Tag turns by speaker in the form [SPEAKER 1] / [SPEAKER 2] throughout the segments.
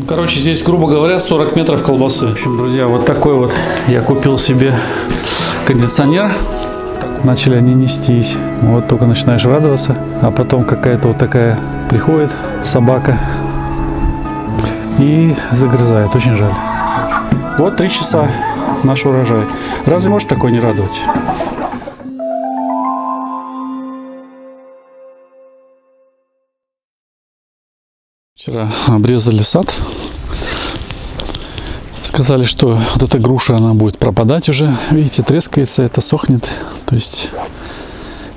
[SPEAKER 1] Короче, здесь, грубо говоря, 40 метров колбасы. В общем, друзья, вот такой вот я купил себе кондиционер. Начали они нестись. Вот только начинаешь радоваться. А потом какая-то вот такая приходит собака и загрызает. Очень жаль. Вот 3 часа наш урожай. Разве может такое не радовать? Вчера обрезали сад. Сказали, что вот эта груша, она будет пропадать уже. Видите, трескается, это сохнет. То есть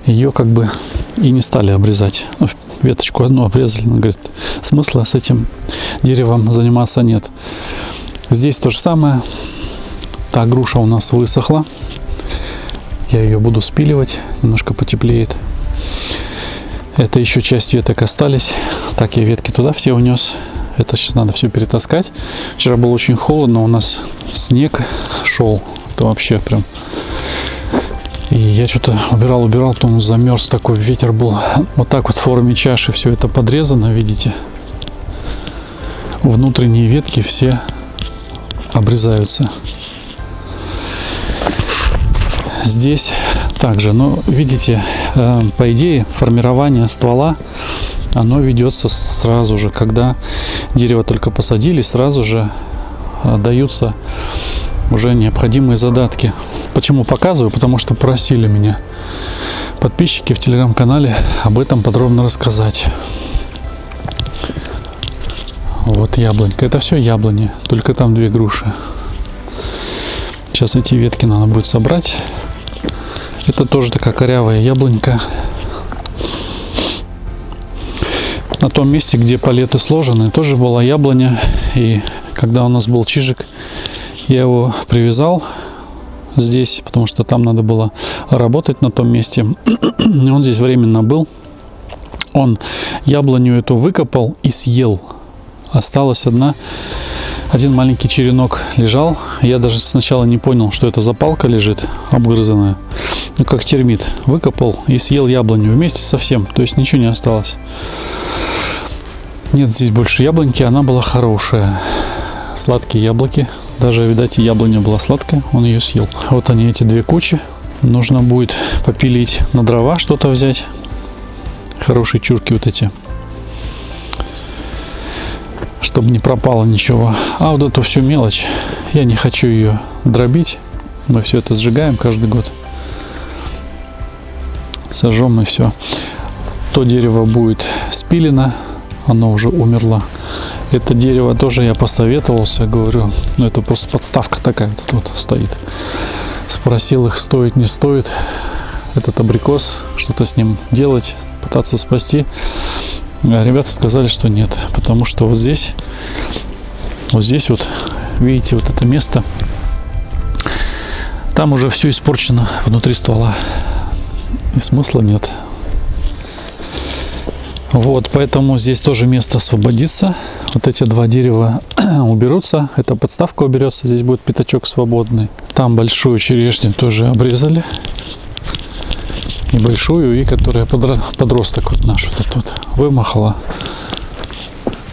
[SPEAKER 1] ее как бы и не стали обрезать. Ну, веточку одну обрезали. Она говорит, смысла с этим деревом заниматься нет. Здесь то же самое. Та груша у нас высохла. Я ее буду спиливать. Немножко потеплеет. Это еще часть веток остались. Так, я ветки туда все унес. Это сейчас надо все перетаскать. Вчера было очень холодно. У нас снег шел. Это вообще прям... И я что-то убирал, потом замерз. Такой ветер был. Вот так вот в форме чаши все это подрезано, видите. Внутренние ветки все обрезаются. Здесь также, но видите, по идее формирование ствола, оно ведется сразу же, когда дерево только посадили, сразу же даются уже необходимые задатки. Почему показываю? Потому что просили меня подписчики в телеграм-канале об этом подробно рассказать. Вот яблонька, это все яблони, только там 2 груши. Сейчас эти ветки надо будет собрать. Это тоже такая корявая яблонька. На том месте, где палеты сложены, тоже была яблоня. И когда у нас был чижик, я его привязал здесь, потому что там надо было работать на том месте. И он здесь временно был. Он яблоню эту выкопал и съел. Осталась один маленький черенок лежал. Я даже сначала не понял, что это за палка лежит, обгрызанная. Ну, как термит. Выкопал и съел яблоню вместе со всем. То есть ничего не осталось. Нет здесь больше яблоньки. Она была хорошая. Сладкие яблоки. Даже, видать, яблоня была сладкая. Он ее съел. Вот они, эти 2 кучи. Нужно будет попилить на дрова, что-то взять. Хорошие чурки вот эти. Чтобы не пропало ничего. А вот эту всю мелочь, я не хочу ее дробить. Мы все это сжигаем каждый год. Сожжем и все. То дерево будет спилено. Оно уже умерло. Это дерево тоже я посоветовался. Говорю, ну это просто подставка такая вот тут стоит. Спросил их, стоит, не стоит этот абрикос. Что-то с ним делать, пытаться спасти. Ребята сказали, что нет, потому что вот здесь вот, видите, вот это место, там уже все испорчено внутри ствола, и смысла нет. Вот, поэтому здесь тоже место освободится. Вот эти 2 дерева уберутся, эта подставка уберется, здесь будет пятачок свободный. Там большую черешню тоже обрезали. Небольшую, и которая подросток вот наш вот этот вот вымахала.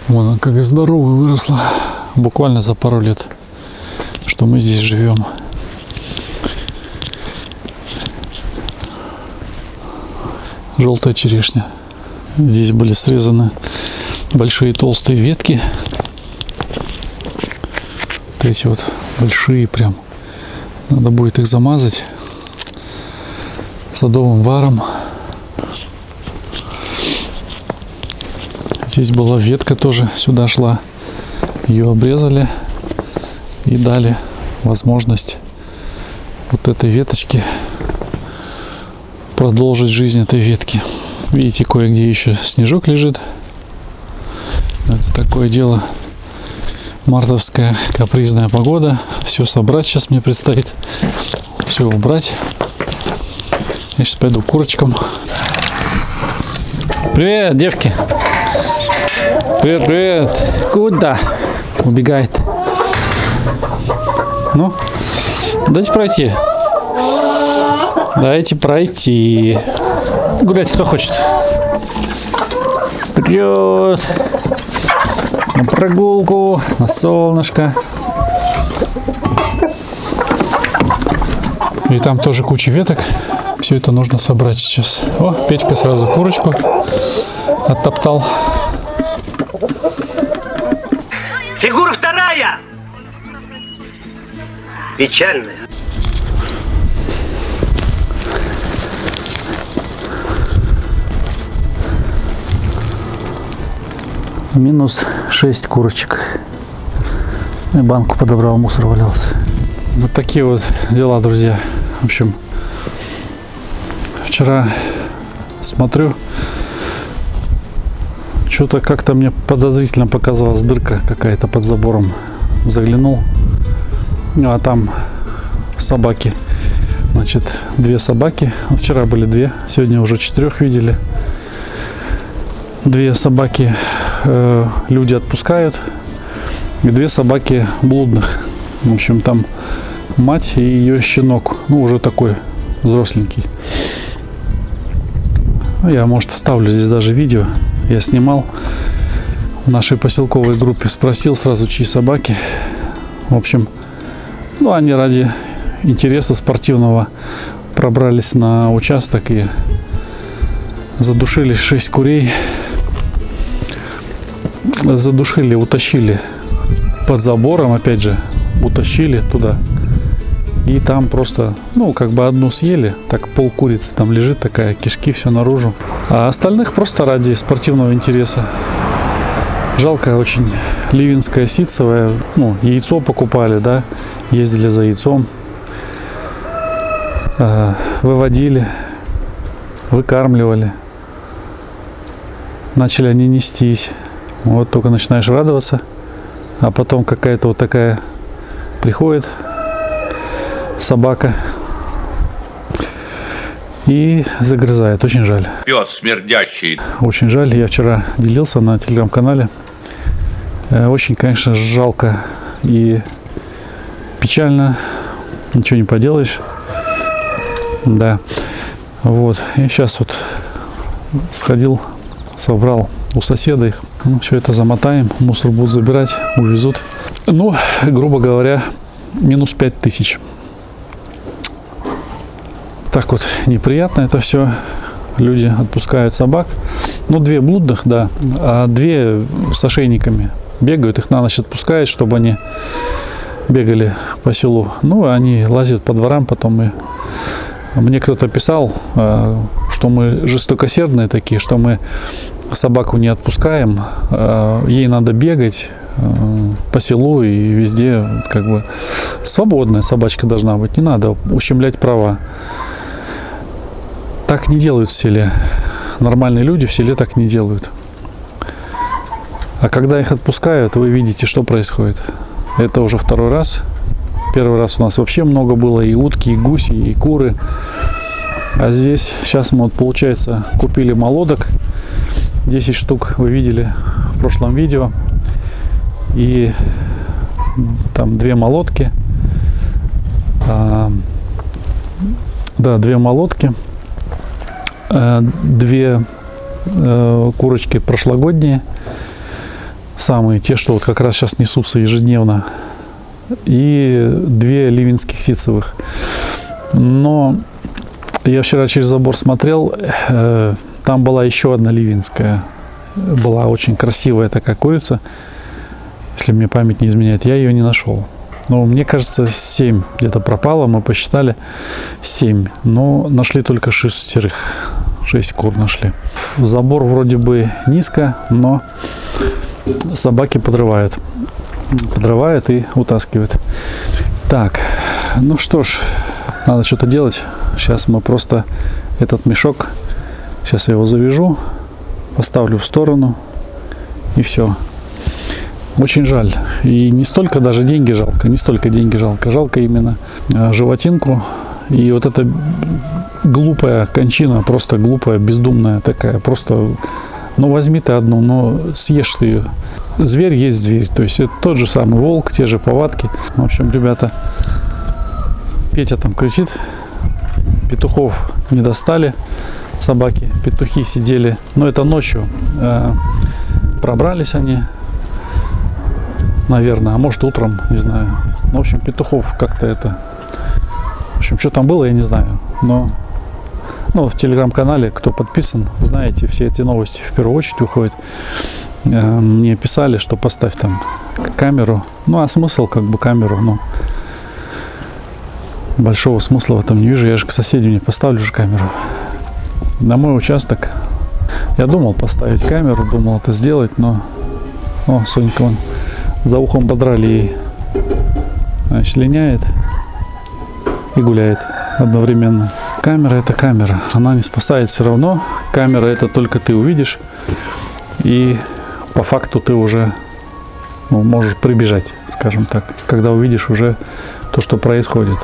[SPEAKER 1] Вон она как и здоровая выросла. Буквально за пару лет, что мы здесь живем. Желтая черешня. Здесь были срезаны большие толстые ветки. Вот эти вот большие прям. Надо будет их замазать садовым варом. Здесь была ветка тоже, сюда шла. Ее обрезали и дали возможность вот этой веточке продолжить жизнь этой ветки. Видите, кое-где еще снежок лежит. Это такое дело. Мартовская капризная погода. Все собрать сейчас мне предстоит. Все убрать. Я сейчас пойду к курочкам. Привет, девки. Привет, привет. Куда? Убегает. Ну, дайте пройти. Дайте пройти. Гулять кто хочет. Вперед. на прогулку, на солнышко. И там тоже куча веток. Все это нужно собрать сейчас. О, Петька сразу курочку оттоптал.
[SPEAKER 2] Фигура вторая. Печальная.
[SPEAKER 1] Минус 6 курочек. И банку подобрал, мусор валялся. Вот такие вот дела, друзья. В общем, вчера смотрю, что-то как-то мне подозрительно показалась дырка какая-то под забором. Заглянул, а там собаки. Значит, 2 собаки. Вчера были 2, сегодня уже 4 видели. 2 собаки люди отпускают, и 2 собаки блудных. В общем, там мать и ее щенок, ну уже такой взросленький. Я, может, вставлю здесь даже видео. Я снимал в нашей поселковой группе, спросил сразу, чьи собаки. В общем, ну они ради интереса спортивного пробрались на участок и задушили 6 курей. Задушили, утащили под забором, опять же, утащили туда. И там просто, ну, как бы одну съели, так пол курицы там лежит такая, кишки, все наружу. А остальных просто ради спортивного интереса. Жалко очень. Ливенская ситцевая, ну, яйцо покупали, да, ездили за яйцом, выводили, выкармливали. Начали они нестись. Вот только начинаешь радоваться, а потом какая-то вот такая приходит собака и загрызает. Очень жаль.
[SPEAKER 3] Пес смердящий.
[SPEAKER 1] Очень жаль. Я вчера делился на телеграм-канале. Очень, конечно, жалко и печально. Ничего не поделаешь. Да. Вот. И сейчас вот сходил, собрал у соседа их. Ну, все это замотаем, мусор будут забирать, увезут. Ну, грубо говоря, минус 5000. Так вот, неприятно это все. Люди отпускают собак. Ну, 2 блудных, да, а 2 с ошейниками. Бегают, их на ночь отпускают, чтобы они бегали по селу. Ну, они лазят по дворам потом. И мне кто-то писал, что мы жестокосердные такие, что мы собаку не отпускаем, ей надо бегать по селу и везде, как бы свободная собачка должна быть, не надо ущемлять права. Так не делают в селе. Нормальные люди в селе так не делают. А когда их отпускают, вы видите, что происходит. Это уже 2-й раз. 1-й раз у нас вообще много было и утки, и гуси, и куры. А здесь, сейчас мы вот, получается, купили молодок. 10 штук вы видели в прошлом видео. И там 2 молотки. Да, 2 молотки. 2 курочки прошлогодние. Самые те, что вот как раз сейчас несутся ежедневно. И 2 ливенских ситцевых. Но я вчера через забор смотрел. Там была еще одна ливенская. Была очень красивая такая курица. Если мне память не изменяет, я ее не нашел. Но мне кажется, 7 где-то пропало. Мы посчитали 7. Но нашли только 6. 6 кур нашли. Забор вроде бы низко, но собаки подрывают. Подрывают и утаскивают. Так, ну что ж, надо что-то делать. Сейчас мы просто этот мешок, сейчас я его завяжу, поставлю в сторону и все. Очень жаль. И не столько даже деньги жалко, не столько деньги жалко. Жалко именно животинку. И вот эта глупая кончина, просто глупая, бездумная такая. Просто, ну возьми ты одну, но съешь ты ее. Зверь есть зверь. То есть это тот же самый волк, те же повадки. В общем, ребята, Петя там кричит. Петухов не достали собаки. Петухи сидели, но это ночью. Пробрались они наверное, а может утром, не знаю. В общем, Петухов как-то это... В общем, что там было, я не знаю. Но в телеграм-канале, кто подписан, знаете, все эти новости в первую очередь выходят. Мне писали, что поставь там камеру. Ну, а смысл как бы камеру, ну, большого смысла в этом не вижу. Я же к соседю не поставлю же камеру. На мой участок я думал поставить камеру, думал это сделать, но... О, Сонька, вон за ухом подрали ей. Значит, линяет и гуляет одновременно. Камера — это камера. Она не спасает все равно. Камера — это только ты увидишь. И по факту ты уже можешь прибежать, скажем так, когда увидишь уже то, что происходит.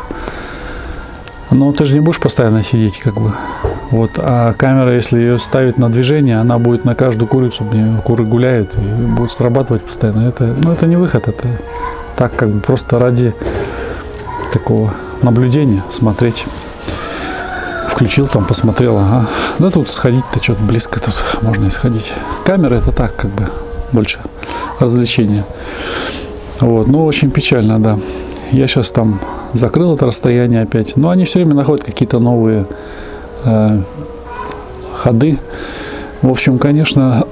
[SPEAKER 1] Но ты же не будешь постоянно сидеть, как бы. Вот. А камера, если ее ставить на движение, она будет на каждую курицу, куры гуляют, и будет срабатывать постоянно. Это не выход, это так, как бы просто ради такого наблюдения смотреть. Включил там, посмотрел, ага. Да тут сходить-то что-то близко, тут можно и сходить. Камера — это так, как бы, больше развлечения. Вот, ну, очень печально, да. Я сейчас там закрыл это расстояние опять. Но они все время находят какие-то новые ходы. В общем, конечно,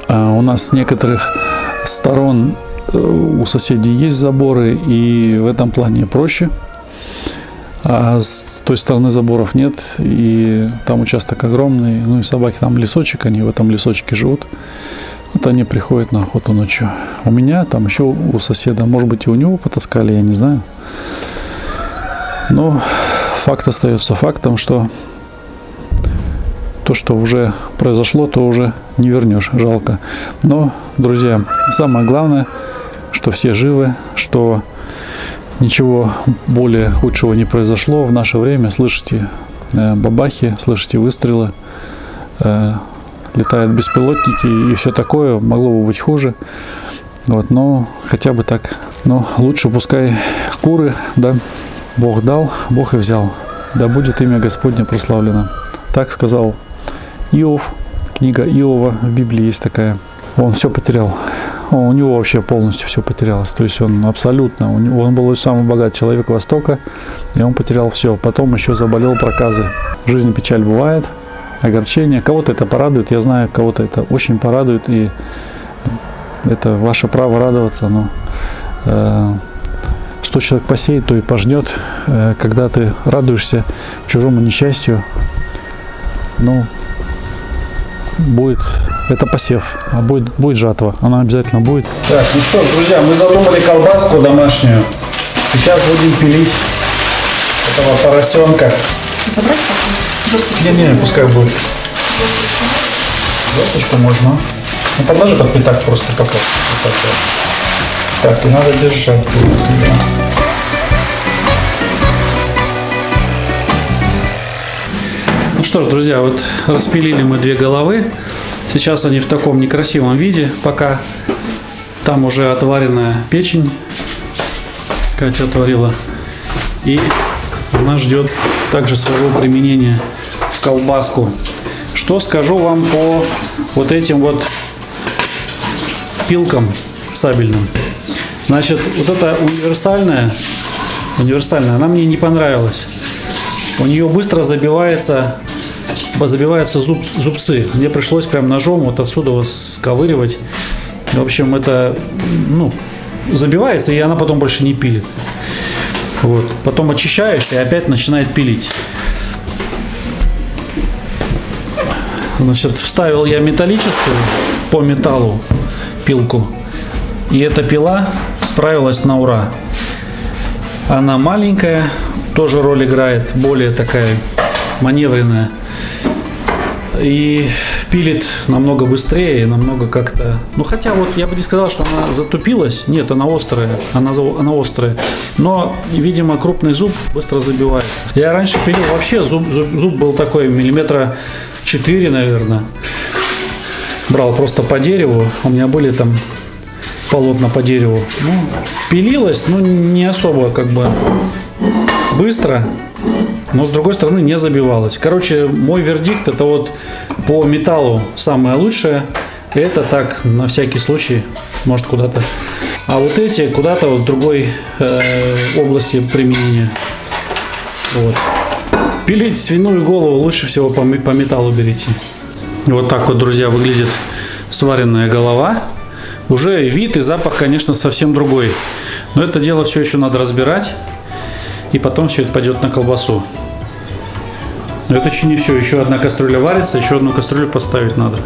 [SPEAKER 1] у нас с некоторых сторон у соседей есть заборы, и в этом плане проще. А с той стороны заборов нет, и там участок огромный, ну и собаки, там лесочек, они в этом лесочке живут. Вот они приходят на охоту ночью. У меня, там еще у соседа, может быть, и у него потаскали, я не знаю. Но факт остается фактом, что то, что уже произошло, то уже не вернешь, жалко. Но, друзья, самое главное, что все живы, что ничего более худшего не произошло в наше время. Слышите бабахи, слышите выстрелы, летают беспилотники и все такое. Могло бы быть хуже. Вот, но хотя бы так. Но лучше пускай куры, да, Бог дал, Бог и взял. Да будет имя Господне прославлено. Так сказал Иов. Книга Иова в Библии есть такая. Он все потерял. У него вообще полностью все потерялось. То есть он абсолютно, он был самый богатый человек Востока, и он потерял все. Потом еще заболел проказы. В жизни печаль бывает, огорчение. Кого-то это порадует, я знаю, кого-то это очень порадует, и это ваше право радоваться. Но что человек посеет, то и пожнет. Когда ты радуешься чужому несчастью, ну, будет это посев, а будет жатва, она обязательно будет. Так, ну что, друзья, мы задумали колбаску домашнюю. Сейчас будем пилить этого поросенка.
[SPEAKER 3] Забрать пока?
[SPEAKER 1] Не, пускай будет. Досточку можно. Ну, подложи под пятак просто пока. Так, и надо держать. Ну что ж, друзья, вот распилили мы 2 головы. Сейчас они в таком некрасивом виде пока. Там уже отваренная печень. Катя отварила. И она ждет также своего применения в колбаску. Что скажу вам по вот этим вот пилкам сабельным. Значит, вот эта универсальная, она мне не понравилась. У нее быстро забиваются зубцы. Мне пришлось прям ножом вот отсюда сковыривать. В общем, это, забивается, и она потом больше не пилит. Вот. Потом очищаешь, и опять начинает пилить. Значит, вставил я металлическую по металлу пилку. И эта пила справилась на ура. Она маленькая, тоже роль играет, более такая маневренная. И пилит намного быстрее, намного как-то... хотя вот я бы не сказал, что она затупилась. Нет, она острая. Она острая. Но, видимо, крупный зуб быстро забивается. Я раньше пилил вообще, зуб был такой 4 миллиметра, наверное. Брал просто по дереву. У меня были там полотна по дереву. Пилилась, не особо как бы быстро. Но с другой стороны не забивалась. Короче, мой вердикт — это вот по металлу самое лучшее, Это так, на всякий случай, может куда-то. А вот эти куда-то вот в другой области применения. Вот. Пилить свиную голову лучше всего по металлу берите. Вот так вот, друзья, выглядит сваренная голова. Уже вид и запах, конечно, совсем другой. Но это дело все еще надо разбирать. И потом все это пойдет на колбасу. Но это еще не все. Еще одна кастрюля варится, еще одну кастрюлю поставить надо.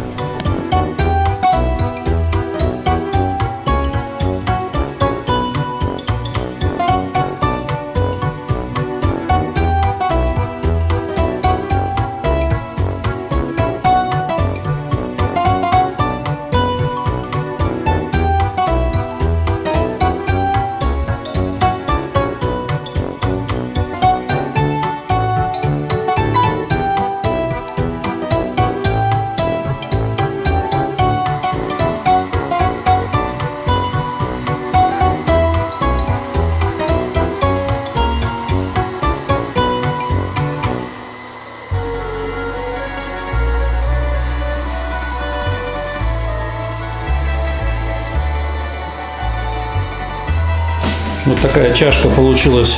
[SPEAKER 1] Вот такая чашка получилась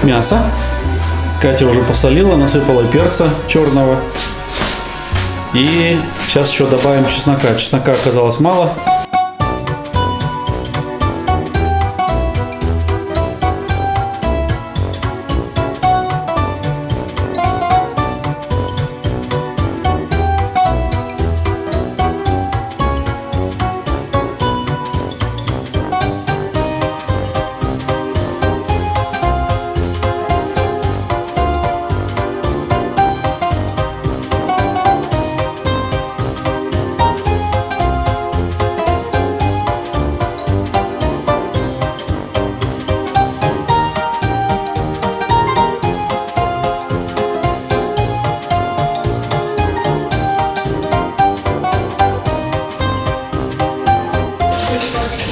[SPEAKER 1] мяса. Катя уже посолила, насыпала перца черного. И сейчас еще добавим чеснока. Чеснока оказалось мало.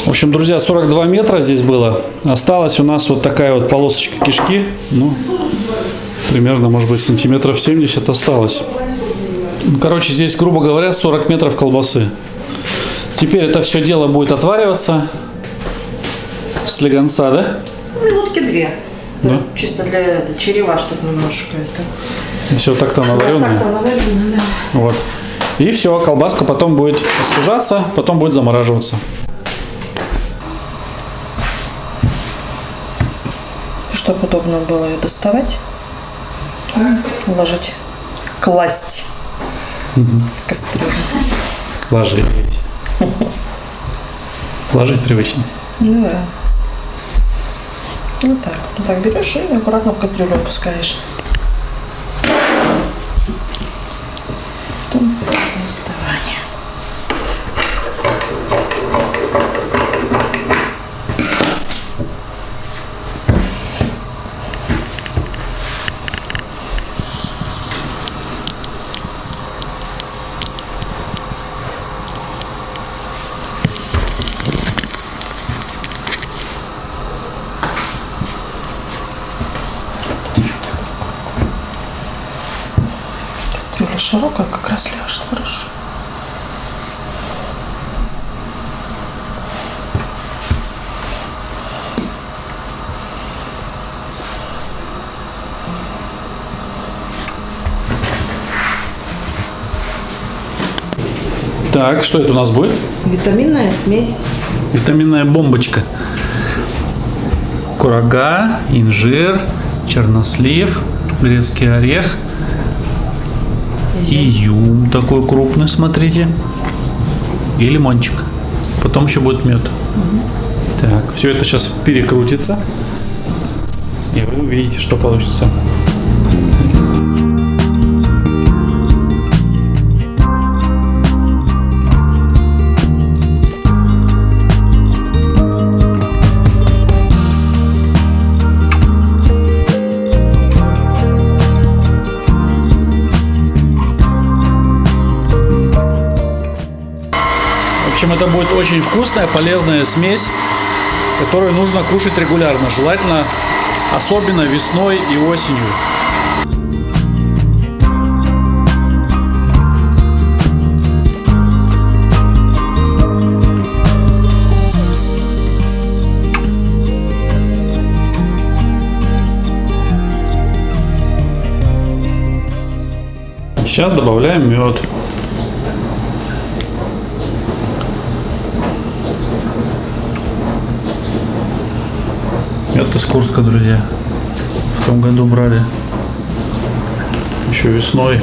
[SPEAKER 1] В общем, друзья, 42 метра здесь было. Осталась у нас вот такая вот полосочка кишки. Ну, примерно, может быть, сантиметров 70 осталось. Короче, здесь, грубо говоря, 40 метров колбасы. Теперь это все дело будет отвариваться. Слегонца, да?
[SPEAKER 3] Минутки 2.
[SPEAKER 1] Да?
[SPEAKER 3] Чисто для черева, чтобы немножко это.
[SPEAKER 1] Все так-то наваренное.
[SPEAKER 3] Так-то наваренное, да.
[SPEAKER 1] Вот. И все, колбаска потом будет остужаться, потом будет замораживаться.
[SPEAKER 3] Чтобы удобно было ее доставать, ложить, класть в кастрюлю.
[SPEAKER 1] Ложить. Ложить привычно.
[SPEAKER 3] Ну да. Вот так. Вот так берешь и аккуратно в кастрюлю опускаешь. Потом доставание. Кастрюля широкая, как раз ляжет хорошо.
[SPEAKER 1] Так, что это у нас будет?
[SPEAKER 3] Витаминная смесь.
[SPEAKER 1] Витаминная бомбочка. Курага, инжир, чернослив, грецкий орех, изюм такой крупный, смотрите, и лимончик. Потом еще будет мед. Так, все это сейчас перекрутится, и вы увидите, что получится. В общем, это будет очень вкусная, полезная смесь, которую нужно кушать регулярно, желательно особенно весной и осенью. Сейчас добавляем мед. Мед из Курска, друзья. В том году брали. Еще весной.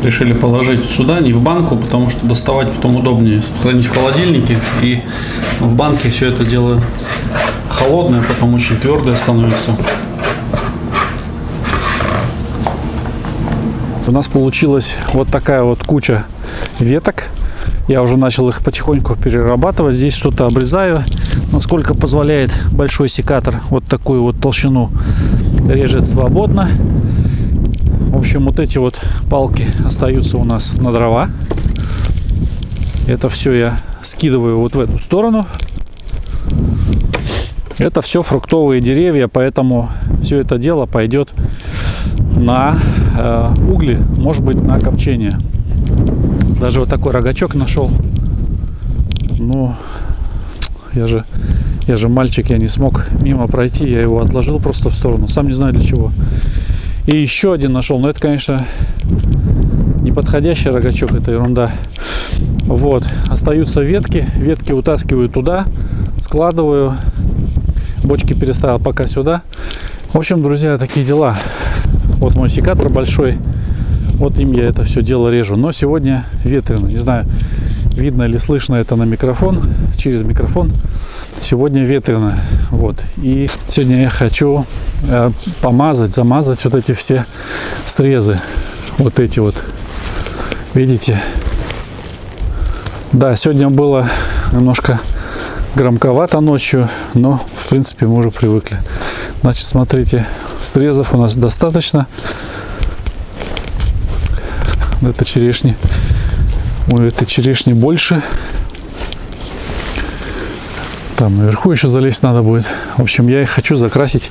[SPEAKER 1] Решили положить сюда, не в банку, потому что доставать потом удобнее. Хранить в холодильнике. И в банке все это дело холодное, потом очень твердое становится. У нас получилась вот такая вот куча веток. Я уже начал их потихоньку перерабатывать. Здесь что-то обрезаю, насколько позволяет большой секатор. Вот такую вот толщину режет свободно. В общем, вот эти вот палки остаются у нас на дрова. Это все я скидываю вот в эту сторону. Это все фруктовые деревья, поэтому все это дело пойдет на угли, может быть, на копчение. Даже вот такой рогачок нашел. Ну, я же мальчик, я не смог мимо пройти, я его отложил просто в сторону. Сам не знаю для чего. И еще один нашел, но это, конечно, неподходящий рогачок, это ерунда. Вот, остаются ветки, ветки утаскиваю туда, складываю, бочки переставил пока сюда. В общем, друзья, такие дела. Вот мой секатор большой, вот им я это все дело режу. Но сегодня ветрено, не знаю, видно или слышно это на микрофон, через микрофон. Сегодня ветрено, вот. И сегодня я хочу замазать вот эти все срезы, вот эти вот, видите? Да, сегодня было немножко громковато ночью, но в принципе мы уже привыкли. Значит, смотрите, срезов у нас достаточно. Это черешни, у этой черешни больше. Там наверху еще залезть надо будет. В общем, я их хочу закрасить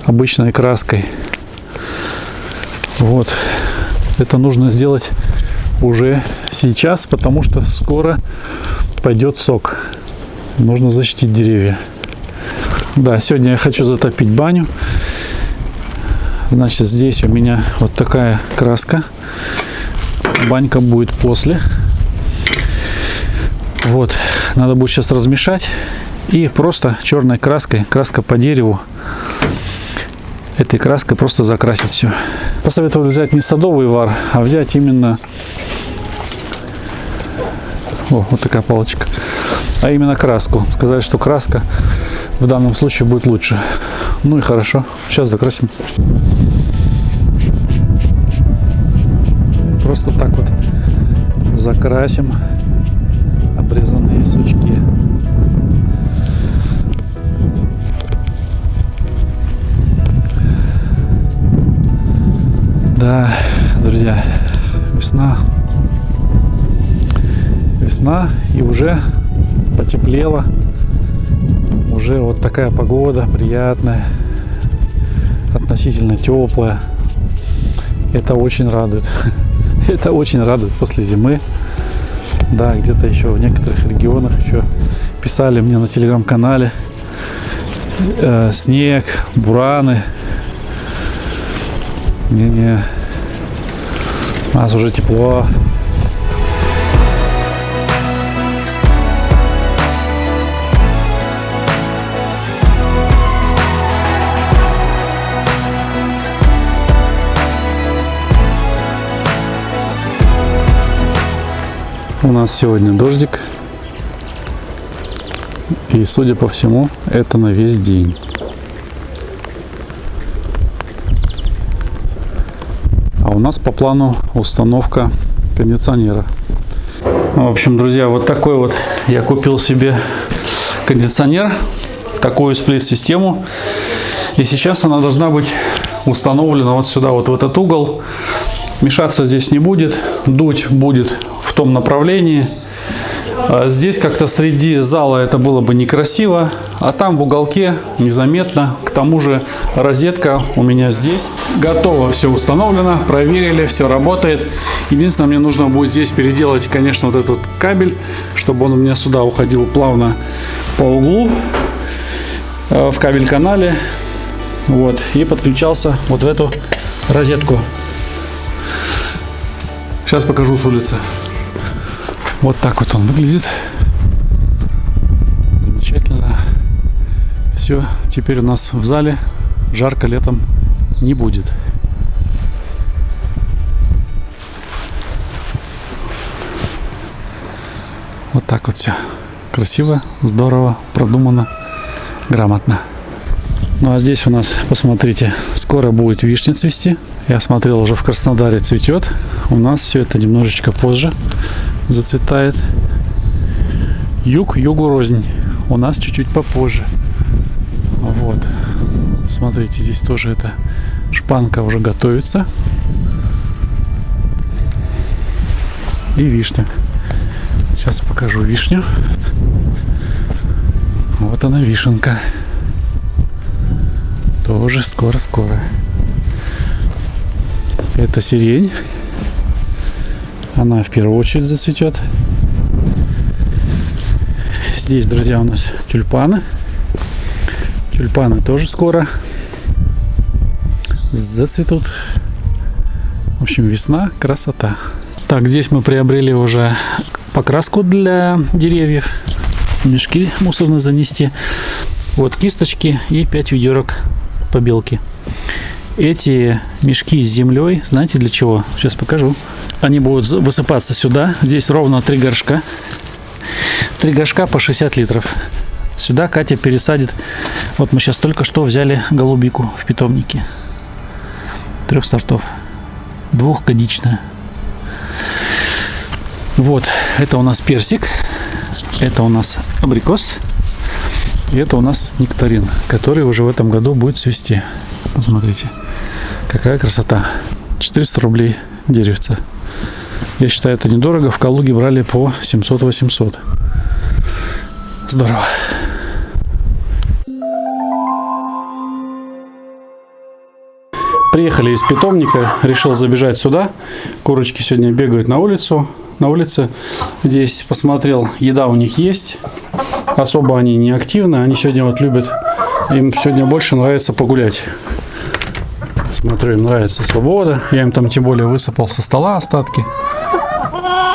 [SPEAKER 1] обычной краской. Вот. Это нужно сделать уже сейчас, потому что скоро пойдет сок. Нужно защитить деревья. Да, сегодня я хочу затопить баню. Значит, здесь у меня вот такая краска. Банька будет после. Вот. Надо будет сейчас размешать. И просто черной краской, краска по дереву, этой краской просто закрасить все. Посоветовали взять не садовый вар, а взять именно, вот такая палочка, а именно краску. Сказали, что краска в данном случае будет лучше. Ну и хорошо, сейчас закрасим. Просто так вот закрасим обрезанные сучки. Да, друзья, весна и уже потеплело, уже вот такая погода приятная, относительно теплая. Это очень радует. Это очень радует после зимы. Да, где-то еще в некоторых регионах еще писали мне на телеграм-канале снег, бураны. Не-не, у нас уже тепло. У нас сегодня дождик. И, судя по всему, это на весь день. А у нас по плану установка кондиционера. В общем, друзья, вот такой вот я купил себе кондиционер, такую сплит-систему. И сейчас она должна быть установлена вот сюда, вот в этот угол. Мешаться здесь не будет, дуть будет в том направлении. Здесь как-то среди зала это было бы некрасиво, а там в уголке незаметно. К тому же розетка у меня здесь. Готово, все установлено, проверили, все работает. Единственное, мне нужно будет здесь переделать, конечно, вот этот кабель, чтобы он у меня сюда уходил плавно по углу в кабель-канале. Вот, и подключался вот в эту розетку. Сейчас покажу с улицы. Вот так вот он выглядит. Замечательно. Все, теперь у нас в зале жарко летом не будет. Вот так вот все. Красиво, здорово, продумано, грамотно. Ну а здесь у нас, посмотрите, скоро будет вишня цвести. Я смотрел, уже в Краснодаре цветет. У нас все это немножечко позже зацветает. Юг югу рознь. У нас чуть-чуть попозже. Вот. Смотрите, здесь тоже эта шпанка уже готовится. И вишня. Сейчас покажу вишню. Вот она, вишенка. Тоже скоро-скоро. Это сирень. Она в первую очередь зацветет. Здесь, друзья, у нас тюльпаны. Тюльпаны тоже скоро зацветут. В общем, весна, красота. Так, здесь мы приобрели уже покраску для деревьев. Мешки мусорные занести. Вот кисточки и 5 ведерок побелки. Эти мешки с землей, знаете для чего? Сейчас покажу. Они будут высыпаться сюда. Здесь ровно 3 горшка. 3 горшка по 60 литров. Сюда Катя пересадит. Вот мы сейчас только что взяли голубику в питомнике. 3 сортов. 2-годичная. Вот, это у нас персик. Это у нас абрикос. И это у нас нектарин, который уже в этом году будет цвести. Посмотрите, какая красота. 400 рублей деревца. Я считаю, это недорого. В Калуге брали по 700-800. Здорово. Приехали из питомника. Решил забежать сюда. Курочки сегодня бегают на улицу. На улице здесь посмотрел, еда у них есть. Особо они не активны. Они сегодня вот любят. Им сегодня больше нравится погулять. Смотрю, им нравится свобода. Я им там тем более высыпал со стола остатки.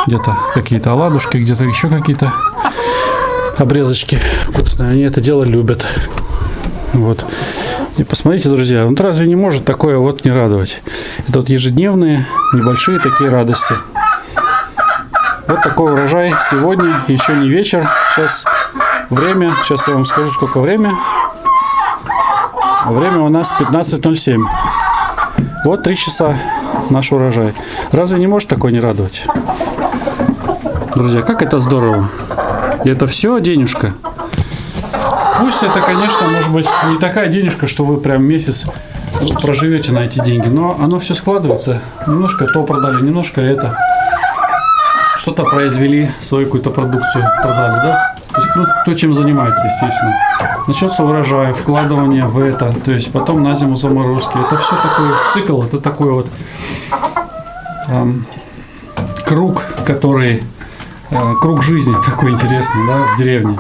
[SPEAKER 1] Где-то какие-то оладушки, где-то еще какие-то обрезочки вкусные. Они это дело любят. Вот. И посмотрите, друзья, вот разве не может такое вот не радовать? Это вот ежедневные, небольшие такие радости. Вот такой урожай сегодня. Еще не вечер. Сейчас время. Сейчас я вам скажу, сколько время. Время у нас 15:07. Вот 3 часа наш урожай. Разве не может такое не радовать? Друзья, как это здорово. И это все денежка. Пусть это, конечно, может быть не такая денежка, что вы прям месяц проживете на эти деньги. Но оно все складывается. Немножко то продали, немножко это. Что-то произвели, свою какую-то продукцию продали, да? То есть, ну, кто чем занимается, естественно. Начнется урожай, вкладывание в это, то есть потом на зиму заморозки. Это все такой цикл, это такой вот круг, который, круг жизни такой интересный, да, в деревне.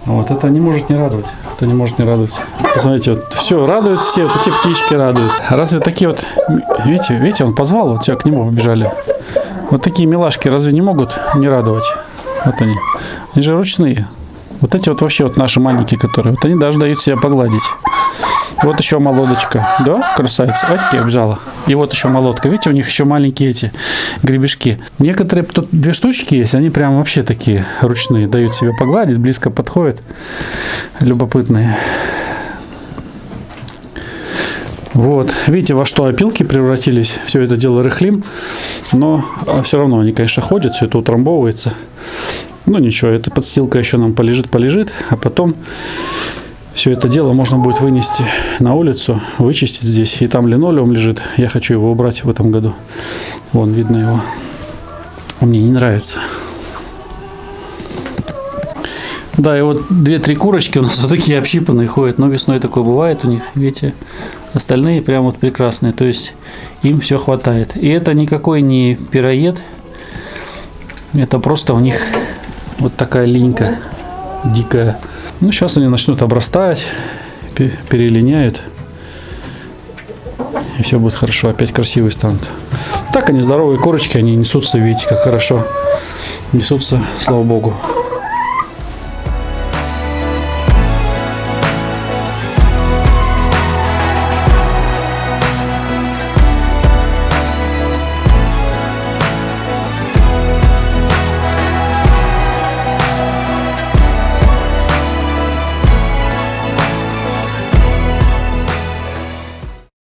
[SPEAKER 1] Вот, это не может не радовать. Это не может не радовать. Посмотрите, вот все радует, все вот эти птички радуют. Разве такие вот, видите, он позвал, вот все к нему побежали. Вот такие милашки разве не могут не радовать? Вот они. Они же ручные. Вот эти вот вообще вот наши маленькие, которые, вот они даже дают себя погладить. Вот еще молодочка. Да, красавица. А теперь обжала. И вот еще молодка. Видите, у них еще маленькие эти гребешки. Некоторые, тут 2 штучки есть, они прям вообще такие ручные. Дают себя погладить, близко подходят. Любопытные. Вот. Видите, во что опилки превратились. Все это дело рыхлим. Но все равно они, конечно, ходят. Все это утрамбовывается. Ну ничего, эта подстилка еще нам полежит. А потом все это дело можно будет вынести на улицу, вычистить здесь. И там линолеум лежит. Я хочу его убрать в этом году. Вон, видно его. Он мне не нравится. Да, и вот 2-3 курочки у нас вот такие общипанные ходят, но весной такое бывает у них, видите, остальные прям вот прекрасные, то есть им все хватает. И это никакой не пироед, это просто у них вот такая линька дикая. Ну, сейчас они начнут обрастать, перелиняют, и все будет хорошо, опять красивые станут. Так они здоровые курочки, они несутся, видите, как хорошо несутся, слава богу.